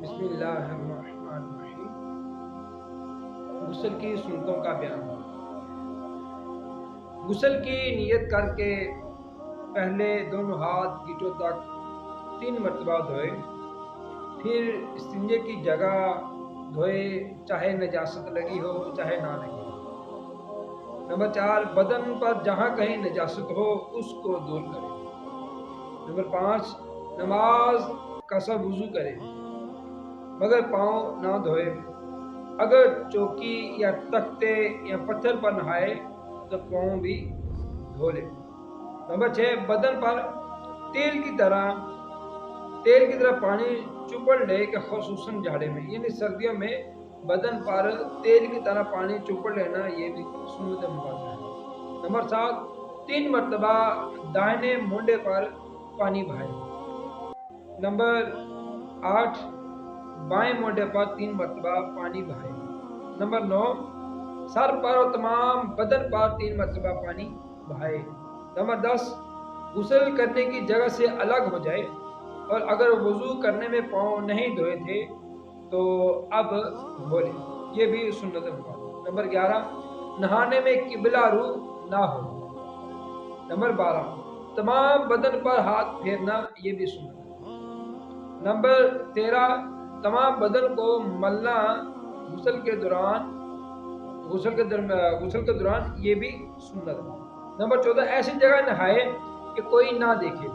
بسم اللہ الرحمن الرحیم۔ غسل کی سنتوں کا بیان۔ غسل کی نیت کر کے پہلے دونوں ہاتھ گیٹوں تک 3 مرتبہ دھوئے، پھر استنجے کی جگہ دھوئے، چاہے نجاست لگی ہو چاہے نہ لگی ہو۔ نمبر 4، بدن پر جہاں کہیں نجاست ہو اس کو دور کرے۔ نمبر 5، نماز کا سب وضو کرے مگر پاؤں نہ دھوئے۔ اگر چوکی یا تختے یا پتھر پر نہائے تو پاؤں بھی دھو لے۔ نمبر 6، بدن پر تیل کی طرح پانی چپڑ لے کہ خصوصاً جاڑے میں، یعنی سردیوں میں بدن پر تیل کی طرح پانی چپڑ لینا یہ بھی سنت مبارکہ ہے۔ نمبر 7، 3 مرتبہ دائیں مونڈے پر پانی بہائے۔ نمبر 8، بائیں مونڈے پر 3 مرتبہ پانی بہائے۔ نمبر 9، سر پر اور تمام بدن پر 3 مرتبہ پانی بہائے۔ نمبر 10، غسل کرنے کی جگہ سے الگ ہو جائے، اور اگر وضو کرنے میں پاؤں نہیں دھوئے تھے تو اب دھو لیں، یہ بھی سنت ہے۔ نمبر 11، نہانے میں قبلہ رو نہ ہو۔ نمبر 12، تمام بدن پر ہاتھ پھیرنا، یہ بھی سنت ہے۔ نمبر 13، تمام بدن کو ملنا غسل کے دوران یہ بھی سنت ہے۔ نمبر 14، ایسی جگہ نہائے کہ کوئی نہ دیکھے،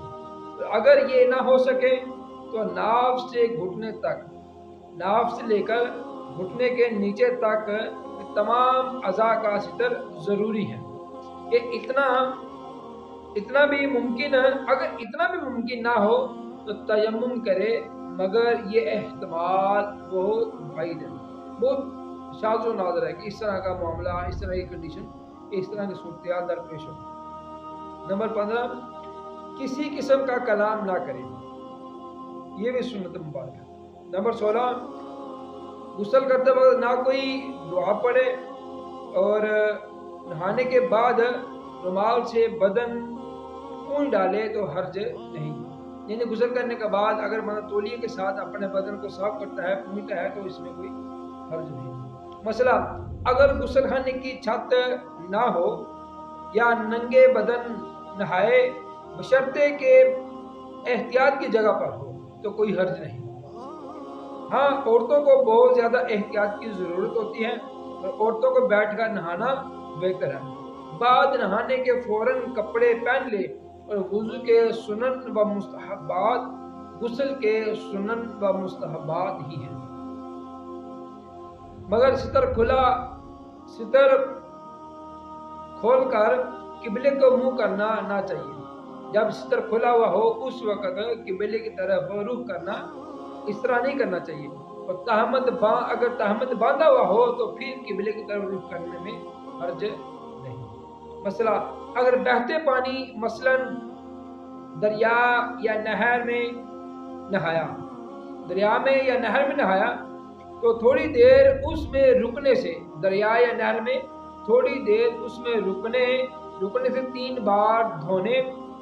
اگر یہ نہ ہو سکے تو ناف سے گھٹنے تک، ناف سے لے کر گھٹنے کے نیچے تک تمام اعضاء کا ستر ضروری ہے۔ کہ اتنا بھی ممکن ہے، اگر اتنا بھی ممکن نہ ہو تو تیمم کرے، مگر یہ احتمال بہت بعید ہے، بہت شاذ و نادر ہے کہ اس طرح کا معاملہ، اس طرح کی کنڈیشن، اس طرح کی صورتحال درپیش ہو۔ نمبر 15، کسی قسم کا کلام نہ کرے، یہ بھی سنت مبارک ہے۔ نمبر 16، غسل کرتے وقت نہ کوئی دعا پڑھے، اور نہانے کے بعد رومال سے بدن پونچھ ڈالے تو حرج نہیں، یعنی غسل کرنے کے بعد اگر بندہ تولیے کے ساتھ اپنے بدن کو صاف کرتا ہے، پونچھتا ہے، تو اس میں کوئی حرج نہیں۔ مسئلہ، اگر غسل خانے کی چھت نہ ہو یا ننگے بدن نہائے، بشرطے کہ احتیاط کی جگہ پر ہو تو کوئی حرج نہیں۔ ہاں، عورتوں کو بہت زیادہ احتیاط کی ضرورت ہوتی ہے، اور عورتوں کو بیٹھ کر نہانا بہتر ہے۔ بعد نہانے کے فوراً کپڑے پہن لے، اور وضو کے سنن و مستحبات غسل کے سنن و مستحبات ہی ہیں، مگر ستر کھول کر قبلے کو منہ کرنا نہ چاہیے۔ جب ستر کھلا ہوا ہو اس وقت قبلے کی طرف رخ کرنا، اس طرح نہیں کرنا چاہیے، اور اگر تہمت باندھا ہوا ہو تو پھر قبلے کی طرف رخ کرنے میں حرج نہیں۔ مسئلہ، اگر بہتے پانی مثلاً دریا یا نہر میں نہایا تو تھوڑی دیر اس میں رکنے سے، دریا یا نہر میں تھوڑی دیر اس میں رکنے سے 3 بار دھونے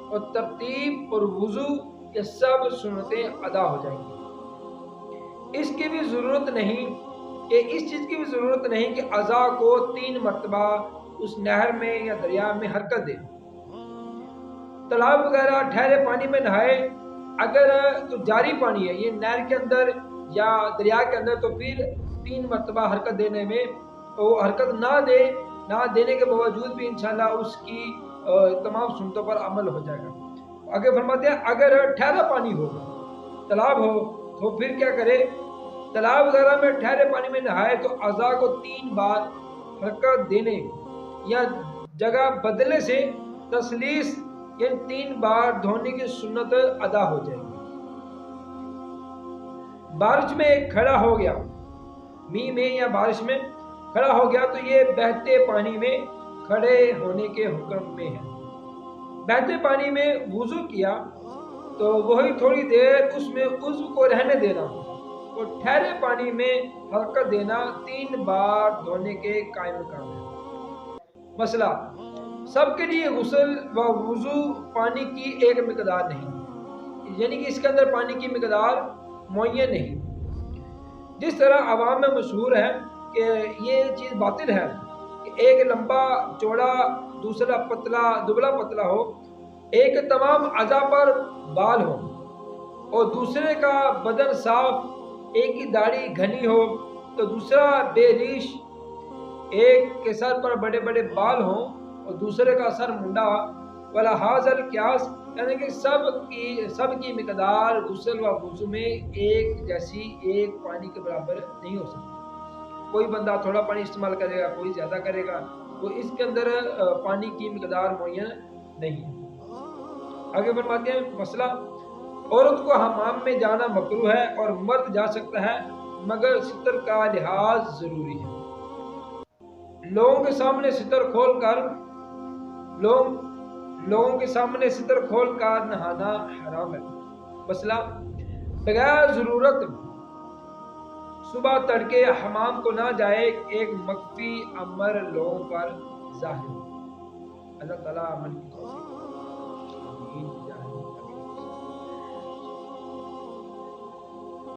اور ترتیب اور وضو یہ سب سنتیں ادا ہو جائیں گی۔ اس چیز کی بھی ضرورت نہیں کہ اعضاء کو 3 مرتبہ اس نہر میں یا دریا میں حرکت دے۔ تالاب وغیرہ ٹھہرے پانی میں نہائے، اگر تو جاری پانی ہے، یہ نہر کے اندر یا دریا کے اندر، تو پھر 3 مرتبہ حرکت دینے میں، وہ حرکت نہ دینے کے باوجود بھی انشاءاللہ اس کی تمام سنتوں پر عمل ہو جائے گا۔ آگے فرماتے ہیں، اگر ٹھہرا پانی ہو، تالاب ہو، تو پھر کیا کرے؟ تالاب وغیرہ میں ٹھہرے پانی میں نہائے تو اعضاء کو 3 بار حرکت دینے یا جگہ بدلنے سے تسلیس، یعنی 3 بار دھونے کی سنت ادا ہو جائے گی۔ بارش میں کھڑا ہو گیا، می میں یا بارش میں کھڑا ہو گیا تو یہ بہتے پانی میں کھڑے ہونے کے حکم میں ہے۔ بہتے پانی میں وضو کیا تو وہی تھوڑی دیر اس میں عضو کو رہنے دینا، اور ٹھہرے پانی میں حرکت دینا 3 بار دھونے کے قائم مقام ہے۔ مسئلہ، سب کے لیے غسل و وضو پانی کی ایک مقدار نہیں، یعنی کہ اس کے اندر پانی کی مقدار معین نہیں۔ جس طرح عوام میں مشہور ہے کہ یہ چیز باطل ہے کہ ایک لمبا چوڑا دوسرا پتلا دبلا پتلا ہو، ایک تمام اعضاء پر بال ہو اور دوسرے کا بدن صاف، ایک کی داڑھی گھنی ہو تو دوسرا بے ریش، ایک کے سر پر بڑے بڑے بال ہوں اور دوسرے کا سر منڈا، وَلَهَٰذَا الْقِيَاسُ، یعنی کہ سب کی مقدار غسل و وضو میں ایک جیسی، ایک پانی کے برابر نہیں ہو سکتی۔ کوئی بندہ تھوڑا پانی استعمال کرے گا، کوئی زیادہ کرے گا، تو اس کے اندر پانی کی مقدار معین نہیں ہے۔ آگے فرماتے ہیں مسئلہ، عورت کو حمام میں جانا مکروہ ہے اور مرد جا سکتا ہے مگر ستر کا لحاظ ضروری ہے۔ لوگوں کے سامنے ستر کھول کر نہانا حرام ہے۔ مسئلہ، بغیر ضرورت صبح تڑکے حمام کو نہ جائے ایک مخفی امر لوگوں پر ظاہر ہو۔ اللہ تعالیٰ عمل کی توفیق۔